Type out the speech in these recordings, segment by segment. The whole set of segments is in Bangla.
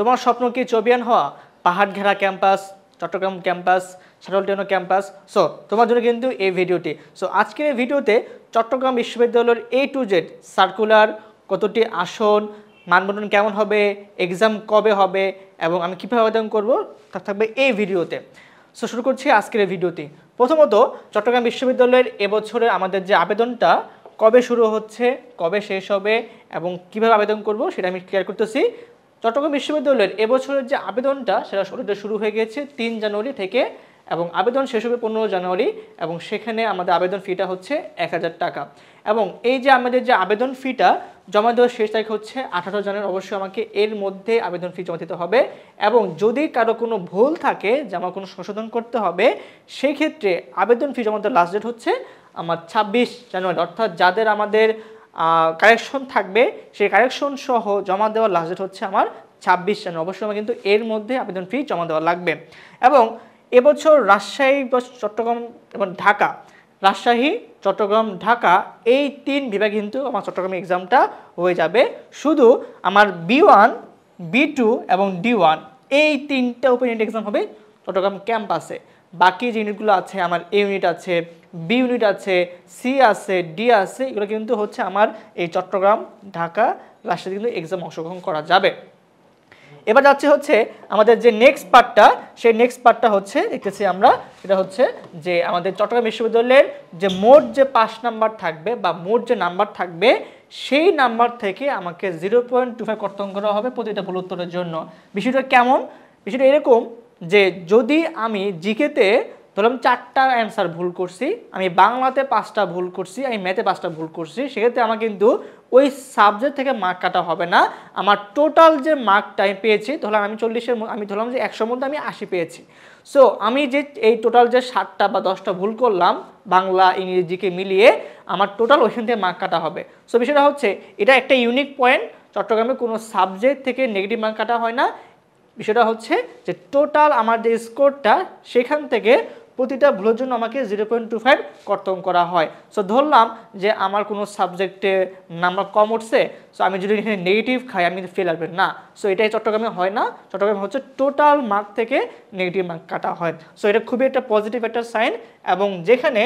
তোমার স্বপ্ন কি চবিয়ান হওয়া? পাহাড় ঘেরা ক্যাম্পাস, চট্টগ্রাম ক্যাম্পাস, শাটলটেনো ক্যাম্পাস। সো তোমার জন্য কিন্তু এই ভিডিওটি। সো আজকের এই ভিডিওতে চট্টগ্রাম বিশ্ববিদ্যালয়ের A to Z সার্কুলার, কতটি আসন, মানবন্টন কেমন হবে, এক্সাম কবে হবে এবং আমি কীভাবে আবেদন করবো তা থাকবে এই ভিডিওতে। সো শুরু করছি আজকের এই ভিডিওটি। প্রথমত চট্টগ্রাম বিশ্ববিদ্যালয়ের এবছরে আমাদের যে আবেদনটা কবে শুরু হচ্ছে, কবে শেষ হবে এবং কীভাবে আবেদন করব সেটা আমি ক্লিয়ার করতেছি। চট্টগ্রাম বিশ্ববিদ্যালয়ের এবছরের যে আবেদনটা সেটা শুরু হয়ে গেছে 3 জানুয়ারি থেকে এবং আবেদন শেষ হবে 15 জানুয়ারি এবং সেখানে আমাদের আবেদন ফিটা হচ্ছে 1000 টাকা। এবং এই যে আমাদের যে আবেদন ফিটা জমা দেওয়ার শেষ তারিখ হচ্ছে 18 জানুয়ারি। অবশ্যই আমাকে এর মধ্যে আবেদন ফি জমা দিতে হবে এবং যদি কারো কোনো ভুল থাকে যে আমার কোনো সংশোধন করতে হবে সেই ক্ষেত্রে আবেদন ফি জমা দেওয়ার লাস্ট ডেট হচ্ছে আমার 26 জানুয়ারি। অর্থাৎ যাদের আমাদের কারেকশন থাকবে সেই কারেকশন সহ জমা দেওয়ার লাস্ট ডেট হচ্ছে আমার 26 জানুয়ারি। অবশ্যই আমার কিন্তু এর মধ্যে আবেদন ফি জমা দেওয়া লাগবে। এবং এবছর রাজশাহী, চট্টগ্রাম এবং ঢাকা, রাজশাহী, চট্টগ্রাম, ঢাকা এই 3 বিভাগে কিন্তু আমার চট্টগ্রামে এক্সামটা হয়ে যাবে। শুধু আমার B1, B2 এবং D1 এই 3টা ওপেন ইউনিট এক্সাম হবে চট্টগ্রাম ক্যাম্পাসে। বাকি যে ইউনিটগুলো আছে আমার A ইউনিট আছে, B ইউনিট আছে, C আছে, D আছে, এগুলো কিন্তু হচ্ছে আমার এই চট্টগ্রাম, ঢাকা, রাজশাহীতে কিন্তু এক্সাম অংশগ্রহণ করা যাবে। এবার যাচ্ছে হচ্ছে আমাদের যে নেক্সট পার্টটা, সেই নেক্সট পার্টটা হচ্ছে দেখতেছি আমরা, এটা হচ্ছে যে আমাদের চট্টগ্রাম বিশ্ববিদ্যালয়ের যে মোট যে 5 নাম্বার থাকবে বা মোট যে নাম্বার থাকবে সেই নাম্বার থেকে আমাকে 0.25 কর্তন করা হবে প্রতিটা ভুল উত্তরের জন্য। বিষয়টা কেমন? বিষয়টা এরকম যে যদি আমি জিকেতে ধরলাম 4টা অ্যান্সার ভুল করছি, আমি বাংলাতে 5টা ভুল করছি, আমি ম্যাথে 5টা ভুল করছি, সেক্ষেত্রে আমার কিন্তু ওই সাবজেক্ট থেকে মার্ক কাটা হবে না। আমার টোটাল যে মার্কটা আমি পেয়েছি, ধরলাম আমি 40-এর আমি ধরলাম যে 100-এর মধ্যে আমি 80 পেয়েছি। সো আমি যে এই টোটাল যে 7টা বা 10টা ভুল করলাম বাংলা ইংরেজিকে মিলিয়ে, আমার টোটাল ওইখান থেকে মার্ক কাটা হবে। সো বিষয়টা হচ্ছে এটা একটা ইউনিক পয়েন্ট, চট্টগ্রামে কোনো সাবজেক্ট থেকে নেগেটিভ মার্ক কাটা হয় না। বিষয়টা হচ্ছে যে টোটাল আমার যে স্কোরটা সেখান থেকে প্রতিটা ভুলের জন্য আমাকে 0.25 কর্তন করা হয়। সো ধরলাম যে আমার কোনো সাবজেক্টে নাম্বার কম উঠছে, সো আমি যদি এখানে নেগেটিভ খাই আমি ফেল আসবে না। সো এটাই চট্টগ্রামে হয় না, চট্টগ্রামে হচ্ছে টোটাল মার্ক থেকে নেগেটিভ মার্ক কাটা হয়। সো এটা খুবই একটা পজিটিভ একটা সাইন। এবং যেখানে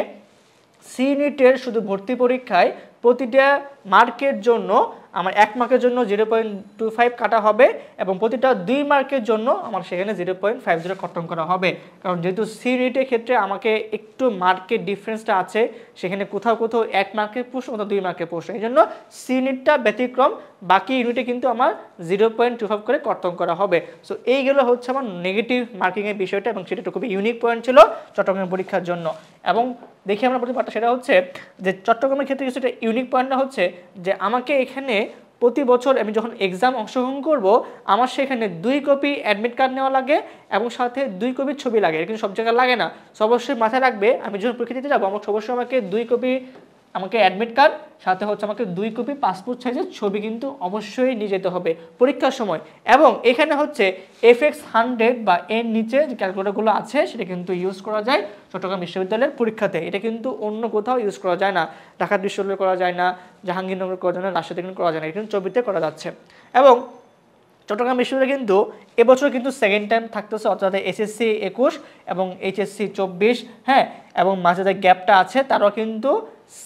সি ইউনিটের শুধু ভর্তি পরীক্ষায় প্রতিটা মার্কের জন্য আমার 1 মার্কের জন্য 0.25 কাটা হবে এবং প্রতিটা 2 মার্কের জন্য আমার সেখানে 0.50 কর্তন করা হবে। কারণ যেহেতু সি ইউনিটের ক্ষেত্রে আমাকে একটু মার্কের ডিফারেন্সটা আছে, সেখানে কোথাও 1 মার্কের প্রশ্ন, কোথাও 2 মার্কের প্রশ্ন, এই জন্য সি ইউনিটটা ব্যতিক্রম, বাকি ইউনিটে কিন্তু আমার 0.25 করে কর্তন করা হবে। সো এইগুলো হচ্ছে আমার নেগেটিভ মার্কিংয়ের বিষয়টা এবং সেটা খুবই ইউনিক পয়েন্ট ছিল চট্টগ্রাম পরীক্ষার জন্য। এবং দেখি আমরা প্রতি পার্টটা, সেটা হচ্ছে যে চট্টগ্রামের ক্ষেত্রে কিছুটা ইউনিক পয়েন্টটা হচ্ছে যে আমাকে এখানে প্রতি বছর আমি যখন এক্সাম অংশগ্রহণ করব আমার সেখানে 2 কপি অ্যাডমিট কার্ড নেওয়া লাগে এবং সাথে 2 কপি ছবি লাগে। কিন্তু সব জায়গায় লাগে না। সো অবশ্যই মাথায় রাখবে আমি যখন পরীক্ষা দিতে যাবো অবশ্যই আমাকে 2 কপি আমাকে অ্যাডমিট কার্ড, সাথে হচ্ছে আমাকে 2 কপি পাসপোর্ট সাইজের ছবি কিন্তু অবশ্যই নিয়ে যেতে হবে পরীক্ষার সময়। এবং এখানে হচ্ছে FX100 বা এর নিচে যে ক্যালকুলেটরগুলো আছে সেটা কিন্তু ইউজ করা যায় চট্টগ্রাম বিশ্ববিদ্যালয়ের পরীক্ষাতে। এটা কিন্তু অন্য কোথাও ইউজ করা যায় না, ঢাকা বিশ্ববিদ্যালয়ে করা যায় না, জাহাঙ্গীরনগর করা যায় না, রাজশাহীতে কিন্তু করা যায় না, এটা কিন্তু ছবিতে করা যাচ্ছে। এবং চট্টগ্রাম বিশ্ববিদ্যালয় কিন্তু এবছর কিন্তু সেকেন্ড টাইম থাকতেছে, অর্থাৎ SSC 21 এবং HSC 24, হ্যাঁ, এবং মাঝে যে গ্যাপটা আছে তারাও কিন্তু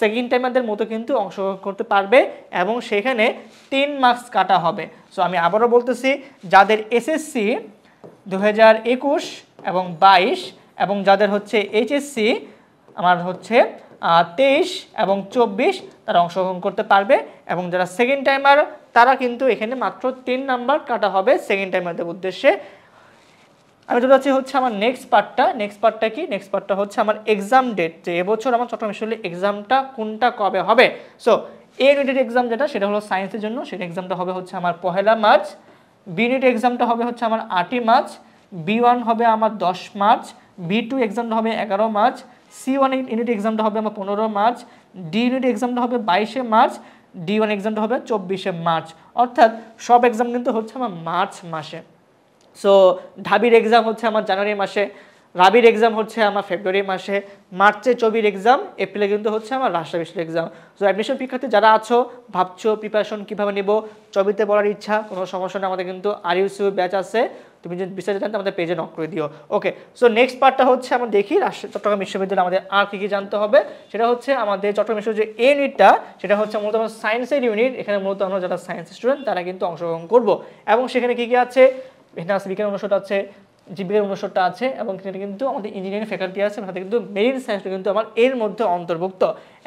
সেকেন্ড টাইমারদের মতো কিন্তু অংশগ্রহণ করতে পারবে এবং সেখানে 3 মার্কস কাটা হবে। সো আমি আবারও বলতেছি, যাদের SSC 2021 এবং 22 এবং যাদের হচ্ছে HSC আমার হচ্ছে 23 এবং 24 তারা অংশগ্রহণ করতে পারবে এবং যারা সেকেন্ড টাইমার তারা কিন্তু এখানে মাত্র 3 নাম্বার কাটা হবে সেকেন্ড টাইমারদের উদ্দেশ্যে। আমি চলে যাচ্ছি হচ্ছে আমার নেক্সট পার্টটা কি? নেক্সট পার্টটা হচ্ছে আমার এক্সাম ডেট, যে এবছর আমার চট্টগ্রাম বিশ্ববিদ্যালয়ের এক্সামটা কোনটা কবে হবে। সো এ ইউনিটের এক্সাম যেটা সেটা হলো সায়েন্সের জন্য, সেটা এক্সামটা হবে হচ্ছে আমার 1 মার্চ, বি ইউনিট এক্সামটা হবে হচ্ছে আমার 8 মার্চ, B1 হবে আমার 10 মার্চ, B2 এক্সামটা হবে 11 মার্চ, C1 ইউনিট এক্সামটা হবে আমার 15 মার্চ, ডি ইউনিট এক্সামটা হবে 22 মার্চ, D1 এক্সামটা হবে 24 মার্চ। অর্থাৎ সব এক্সাম কিন্তু হচ্ছে আমার মার্চ মাসে। সো ঢাবির এক্সাম হচ্ছে আমার জানুয়ারি মাসে, রাবির এক্সাম হচ্ছে আমার ফেব্রুয়ারি মাসে, মার্চে চবির এক্সাম, এপ্রিলে কিন্তু হচ্ছে আমার রাজশাহী বিশ্ববিদ্যালয়ের এক্সাম। সো অ্যাডমিশন পরীক্ষার্থী যারা আছো, ভাবছো প্রিপারেশন কীভাবে নিব, চবিতে পড়ার ইচ্ছা, কোনো সমস্যা নেই, আমাদের কিন্তু আরইউসিউ ব্যাচ আছে, তুমি যদি বিস্তারিত জানতে আমাদের পেজে নক করে দিও। ওকে, সো নেক্সট পার্টটা হচ্ছে আমরা দেখি চট্টগ্রাম বিশ্ববিদ্যালয়ে আমাদের আর কী কী জানতে হবে। সেটা হচ্ছে আমাদের চট্টগ্রাম বিশ্ববিদ্যালয়ের যে ইউনিটটা, সেটা হচ্ছে মূলত আমার সায়েন্সের ইউনিট। এখানে মূলত আমরা যারা সায়েন্স স্টুডেন্ট তারা কিন্তু অংশগ্রহণ করব, এবং সেখানে কী কী আছে, এখানে আছে বিজ্ঞান অনুষদ আছে, জীববিজ্ঞান অনুষদটা আছে, এবং সেখানে কিন্তু আমাদের ইঞ্জিনিয়ারিং ফ্যাকাল্টি আছে, সাথে কিন্তু মেরিন সায়েন্সটা কিন্তু আমার এর মধ্যে অন্তর্ভুক্ত।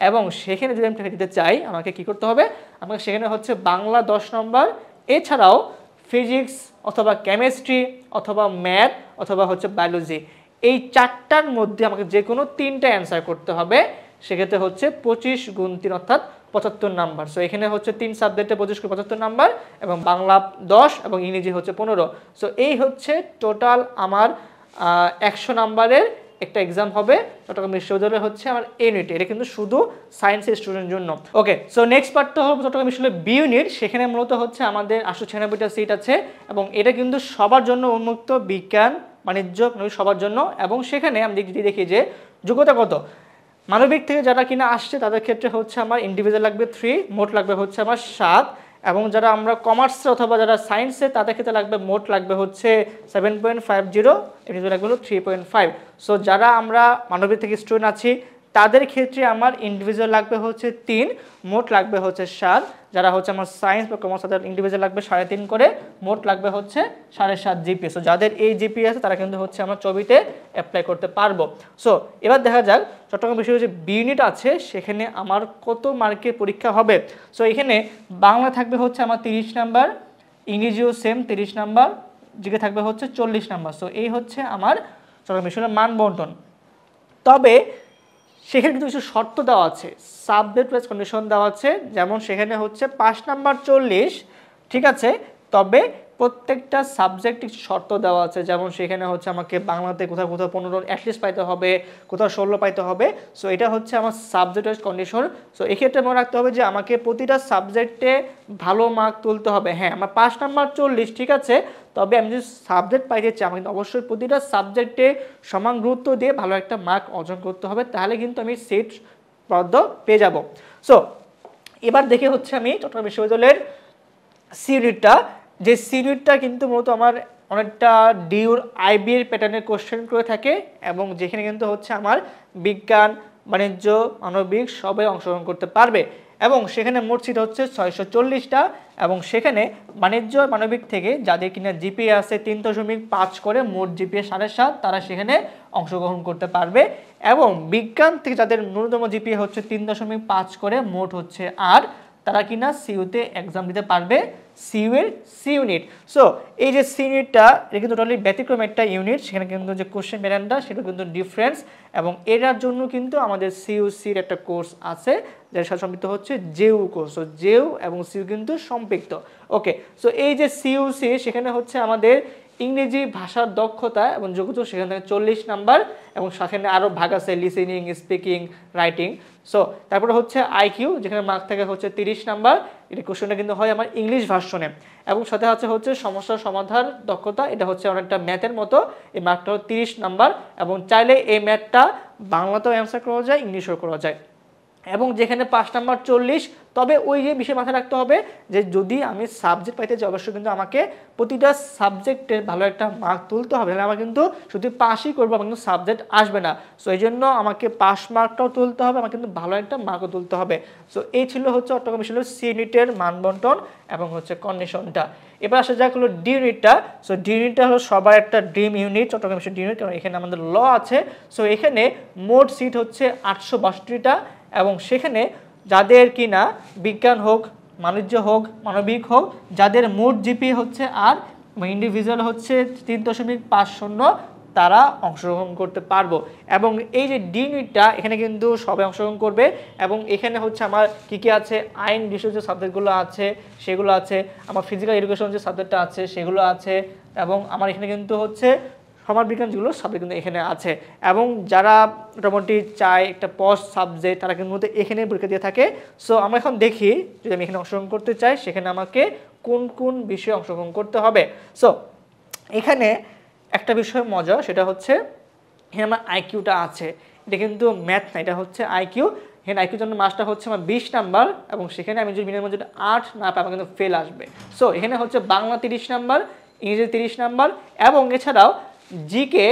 এবং সেখানে যদি আমি দিতে চাই আমাকে কি করতে হবে, আমাকে সেখানে হচ্ছে বাংলা 10 নম্বর, এছাড়াও ফিজিক্স অথবা কেমিস্ট্রি অথবা ম্যাথ অথবা হচ্ছে বায়োলজি, এই 4টার মধ্যে আমাকে যে কোনো 3টা অ্যান্সার করতে হবে। সেক্ষেত্রে হচ্ছে 25 গুণ 3 অর্থাৎ 75 নাম্বার। সো এখানে হচ্ছে 3 সাবজেক্টে 25 করে 75 নাম্বার, এবং বাংলা 10 এবং ইংরেজি হচ্ছে 15। সো এই হচ্ছে টোটাল আমার 100 নাম্বারের একটা এক্সাম হবে চট্টগ্রাম বিশ্ববিদ্যালয়ে হচ্ছে আমার ইউনিটে। এটা কিন্তু শুধু সায়েন্সের স্টুডেন্টের জন্য। ওকে, সো নেক্সট পার্টটা হলো চট্টগ্রাম বিশ্ববিদ্যালয়ের বি ইউনিট। সেখানে মূলত হচ্ছে আমাদের 896টা সিট আছে, এবং এটা কিন্তু সবার জন্য উন্মুক্ত, বিজ্ঞান বাণিজ্য সবার জন্য। এবং সেখানে আমি যদি দেখি যে যোগ্যতা কত, মানবিক থেকে যারা কিনা আসছে তাদের ক্ষেত্রে হচ্ছে আমার ইন্ডিভিজুয়াল লাগবে 3, মোট লাগবে হচ্ছে আমার 7, এবং যারা আমরা কমার্সে অথবা যারা সায়েন্সে তাদের ক্ষেত্রে লাগবে মোট লাগবে হচ্ছে 7.50, ইন্ডিভিজুয়াল লাগবে হলো 3.5। সো যারা আমরা মানবিক থেকে স্টুডেন্ট আছি তাদের ক্ষেত্রে আমার ইন্ডিভিজুয়াল লাগবে হচ্ছে 3, মোট লাগবে হচ্ছে 7। যারা হচ্ছে আমার সায়েন্স বা কমার্স তাদের ইন্ডিভিজুয়াল লাগবে 3.5 করে, মোট লাগবে হচ্ছে 7.5 জিপিএ। সো যাদের এই জিপিএ আছে তারা কিন্তু হচ্ছে আমরা চবিতে অ্যাপ্লাই করতে পারবো। সো এবার দেখা যাক চট্টগ্রাম বিশ্ববিদ্যালয়ে যে বি ইউনিট আছে সেখানে আমার কত মার্কের পরীক্ষা হবে। সো এখানে বাংলা থাকবে হচ্ছে আমার 30 নাম্বার, ইংরেজিও সেম 30 নাম্বার, জিকে থাকবে হচ্ছে 40 নাম্বার। সো এই হচ্ছে আমার চট্টগ্রাম বিশ্ববিদ্যালয়ের মান বন্টন। তবে সেখানে কিন্তু কিছু শর্ত দেওয়া আছে, সাবজেক্ট ওয়াইজ কন্ডিশন দেওয়া আছে। যেমন সেখানে হচ্ছে 5 নাম্বার 40, ঠিক আছে, তবে প্রত্যেকটা সাবজেক্ট কিছু শর্ত দেওয়া আছে। যেমন সেখানে হচ্ছে আমাকে বাংলাতে কোথাও কোথাও 15 অ্যাটলিস্ট পাইতে হবে, কোথাও 16 পাইতে হবে। সো এটা হচ্ছে আমার সাবজেক্ট ওয়াইজ কন্ডিশন। সো এক্ষেত্রে মনে রাখতে হবে যে আমাকে প্রতিটা সাবজেক্টে ভালো মার্ক তুলতে হবে। হ্যাঁ, আমার 5 নাম্বার 40, ঠিক আছে, তবে আমি যদি সাবজেক্ট পাইতে চাই আমাকে কিন্তু অবশ্যই প্রতিটা সাবজেক্টে সমান গুরুত্ব দিয়ে ভালো একটা মার্ক অর্জন করতে হবে, তাহলে কিন্তু আমি সিট পদ্ম পেয়ে যাব। সো এবার দেখে হচ্ছে আমি চট্টগ্রাম বিশ্ববিদ্যালয়ের সি ইউনিটটা, যে সি ইউনিটটা কিন্তু মূলত আমার অনেকটা ডিউর আইবি এর প্যাটার্নের কোশ্চেন করে থাকে, এবং যেখানে কিন্তু হচ্ছে আমার বিজ্ঞান বাণিজ্য মানবিক সবাই অংশগ্রহণ করতে পারবে। এবং সেখানে মোট সিট হচ্ছে 640টা, এবং সেখানে বাণিজ্য মানবিক থেকে যাদের কিনা জিপিএ আছে 3.5 করে, মোট জিপিএ 7.5, তারা সেখানে অংশগ্রহণ করতে পারবে। এবং বিজ্ঞান থেকে যাদের ন্যূনতম জিপিএ হচ্ছে 3.5 করে, মোট হচ্ছে 8, তারা কিনা সিইউতে এক্সাম দিতে পারবে, সিইউ এর সি ইউনিট। সো এই যে সি ইউনিটটা এটা কিন্তু টোটালি ব্যতিক্রম একটা ইউনিট, সেখানে কিন্তু যে কোশ্চেন প্যাটার্নটা সেটা কিন্তু ডিফারেন্স, এবং এটার জন্য কিন্তু আমাদের সিইউসির একটা কোর্স আছে যার সাথে সম্পৃক্ত হচ্ছে জেউ কোর্স। সো জেউ এবং সিইউ কিন্তু সম্পৃক্ত। ওকে, সো এই যে সিইউসি সেখানে হচ্ছে আমাদের ইংরেজি ভাষার দক্ষতা এবং যোগ্যতা সেখান থেকে 40 নাম্বার, এবং সেখানে আরও ভাগ আছে লিসেনিং, স্পিকিং, রাইটিং। সো তারপরে হচ্ছে আইকিউ, যেখানে মার্ক থাকে হচ্ছে 30 নাম্বার। এটা কোশ্চেনটা কিন্তু হয় আমার ইংলিশ ভার্সনে, এবং সাথে হচ্ছে সমস্যার সমাধান দক্ষতা, এটা হচ্ছে অনেকটা ম্যাথের মতো। এই মার্কটা হলো 30 নাম্বার, এবং চাইলে এই ম্যাথটা বাংলাতেও অ্যান্সার করা যায়, ইংলিশেও করা যায়। এবং যেখানে 5 নাম্বার 40, তবে ওই যে বিষয় মাথায় রাখতে হবে যে যদি আমি সাবজেক্ট পাইতে চাই অবশ্যই কিন্তু আমাকে প্রতিটা সাবজেক্টের ভালো একটা মার্ক তুলতে হবে, তাহলে আমার কিন্তু শুধু পাসই করবো, আমার কিন্তু সাবজেক্ট আসবে না। সো এই জন্য আমাকে পাস মার্কটাও তুলতে হবে, আমার কিন্তু ভালো একটা মার্কও তুলতে হবে। সো এই ছিল হচ্ছে চট্টগ্রাম বিশ্ববিদ্যালয়ের সি ইউনিটের মানবন্টন এবং হচ্ছে কন্ডিশনটা। এবার আসা যাক হলো ডি ইউনিটটা। সো ডি ইউনিটটা হলো সবার একটা ড্রিম ইউনিট, চট্টগ্রাম বিশ্ববিদ্যালয় ডি ইউনিট, কারণ এখানে আমাদের ল আছে। সো এখানে মোট সিট হচ্ছে 862টা, এবং সেখানে যাদের কিনা বিজ্ঞান হোক, বাণিজ্য হোক, মানবিক হোক, যাদের মোট জিপিএ হচ্ছে আর ইন্ডিভিজুয়াল হচ্ছে 3.50, তারা অংশগ্রহণ করতে পারবো। এবং এই যে ডি ইউনিটটা এখানে কিন্তু সবাই অংশগ্রহণ করবে, এবং এখানে হচ্ছে আমার কী কী আছে, আইন বিষয় যে সাবজেক্টগুলো আছে সেগুলো আছে, আমার ফিজিক্যাল এডুকেশন যে সাবজেক্টটা আছে সেগুলো আছে, এবং আমার এখানে কিন্তু হচ্ছে সমাজ বিজ্ঞান যেগুলো সাবজেক্ট কিন্তু এখানে আছে। এবং যারা মোটামুটি চায় একটা পোস্ট সাবজেক্ট তারা কিন্তু এখানে পরীক্ষা দিয়ে থাকে। সো আমরা এখন দেখি যদি আমি এখানে অংশগ্রহণ করতে চাই সেখানে আমাকে কোন কোন বিষয়ে অংশগ্রহণ করতে হবে। সো এখানে একটা বিষয় মজা, সেটা হচ্ছে এখানে আমার আইকিউটা আছে, এটা কিন্তু ম্যাথ না, এটা হচ্ছে আইকিউ। এখানে আইকিউর জন্য মার্কসটা হচ্ছে আমার 20 নাম্বার, এবং সেখানে আমি যদি মিনিমাম যদি 8 না পাই আমার কিন্তু ফেল আসবে। সো এখানে হচ্ছে বাংলা 30 নাম্বার, ইংরেজি 30 নাম্বার, এবং এছাড়াও জিকে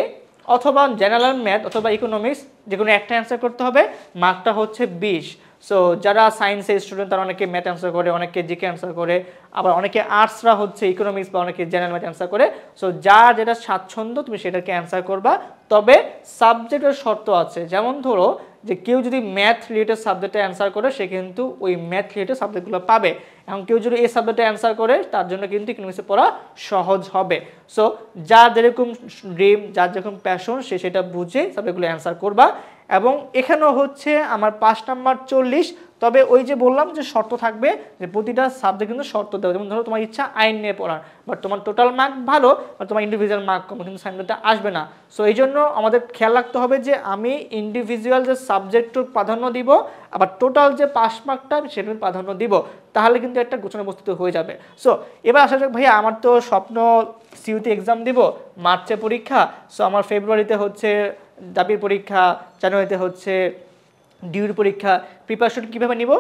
অথবা জেনারেল ম্যাথ অথবা ইকোনমিক্স যে কোনো একটা অ্যান্সার করতে হবে, মার্কটা হচ্ছে 20। সো যারা সায়েন্সের স্টুডেন্ট তারা অনেকে ম্যাথ অ্যান্সার করে, অনেকে জিকে অ্যান্সার করে, আবার অনেকে আর্টসরা হচ্ছে ইকোনমিক্স বা অনেকে জেনারেল ম্যাথ অ্যান্সার করে। সো যার যেটা স্বাচ্ছন্দ্য তুমি সেটাকে অ্যান্সার করবা। তবে সাবজেক্টের শর্ত আছে, যেমন ধরো যে কেউ যদি ম্যাথ রিলেটেড সাবজেক্টে অ্যান্সার করে সে কিন্তু ওই ম্যাথ রিলেটেড সাবজেক্টগুলো পাবে, এবং কেউ যদি এই সাবজেক্টে অ্যান্সার করে তার জন্য কিন্তু ইকোনমিক্সে পড়া সহজ হবে। সো যার যেরকম ড্রিম, যার যেরকম প্যাশন, সে সেটা বুঝে সাবজেক্টগুলো অ্যান্সার করবা। এবং এখানেও হচ্ছে আমার 5 নাম্বার 40, তবে ওই যে বললাম যে শর্ত থাকবে যে প্রতিটা সাবজেক্ট কিন্তু শর্ত দেবে। যেমন ধরো তোমার ইচ্ছা আইন নিয়ে পড়ার, বাট তোমার টোটাল মার্ক ভালো বা তোমার ইন্ডিভিজুয়াল মার্ক কম, কিন্তু সাইনটা আসবে না। সো এই জন্য আমাদের খেয়াল রাখতে হবে যে আমি ইন্ডিভিজুয়াল যে সাবজেক্টটার প্রাধান্য দিব, আবার টোটাল যে পাস মার্কটা আমি সেটার প্রাধান্য দিব, তাহলে কিন্তু একটা গোছানো বস্তুতে হয়ে যাবে। সো এবার আসা যাক ভাইয়া, আমার তো স্বপ্ন সিইউতে এক্সাম দিব, মার্চে পরীক্ষা। সো আমার ফেব্রুয়ারিতে হচ্ছে দাবির পরীক্ষা, জানুয়ারিতে হচ্ছে ডিউর পরীক্ষা, প্রিপারেশন কীভাবে নিব?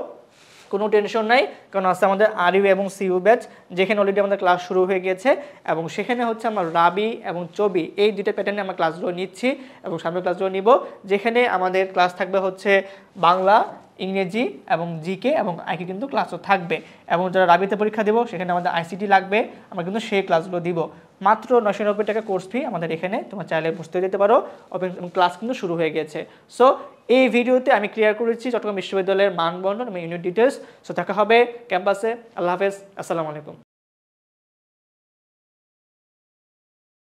কোনো টেনশন নাই, কারণ আছে আমাদের আরইউ এবং সিইউ ব্যাচ, যেখানে অলরেডি আমাদের ক্লাস শুরু হয়ে গেছে, এবং সেখানে হচ্ছে আমার রাবি এবং চবি এই দুটো প্যাটার্নে আমরা ক্লাসগুলো নিচ্ছি এবং সামনের ক্লাসগুলো নিব, যেখানে আমাদের ক্লাস থাকবে হচ্ছে বাংলা, ইংরেজি এবং জিকে এবং আইকিউ কিন্তু ক্লাসও থাকবে। এবং যারা রাবিতে পরীক্ষা দেবো সেখানে আমাদের আইসিটি লাগবে, আমরা কিন্তু সেই ক্লাসগুলো দিব। মাত্র 990 টাকা কোর্স ফি আমাদের এখানে, তোমার চাইলে বুঝতে দিতে পারো। ওপেন ক্লাস কিন্তু শুরু হয়ে গেছে। সো এই ভিডিওতে আমি ক্লিয়ার করেছি চট্টগ্রাম বিশ্ববিদ্যালয়ের মানবন্ধন এবং ইউনিট ডিটেলস। সো দেখা হবে ক্যাম্পাসে। আল্লাহ হাফেজ, আসসালামু আলাইকুম।